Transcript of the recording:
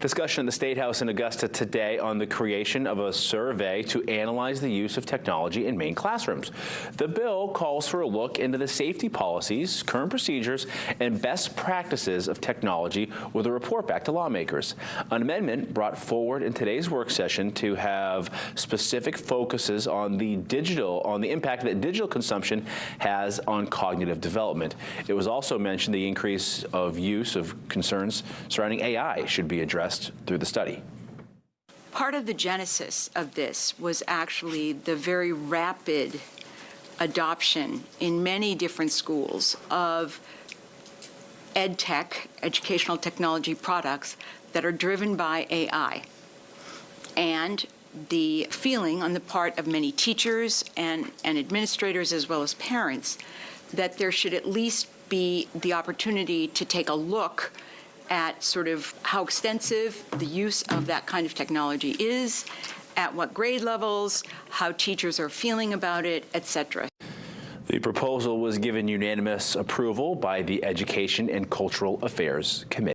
Discussion in the State House in Augusta today on the creation of a survey to analyze the use of technology in Maine classrooms. The bill calls for a look into the safety policies, current procedures, and best practices of technology with a report back to lawmakers. An amendment brought forward in today's work session to have specific focuses on the impact that digital consumption has on cognitive development. It was also mentioned the increase of use of concerns surrounding AI should be addressed through the study. Part of the genesis of this was actually the very rapid adoption in many different schools of ed tech, educational technology products that are driven by AI. And the feeling on the part of many teachers and administrators as well as parents that there should at least be the opportunity to take a look at sort of how extensive the use of that kind of technology is, at what grade levels, how teachers are feeling about it, etc. The proposal was given unanimous approval by the Education and Cultural Affairs Committee.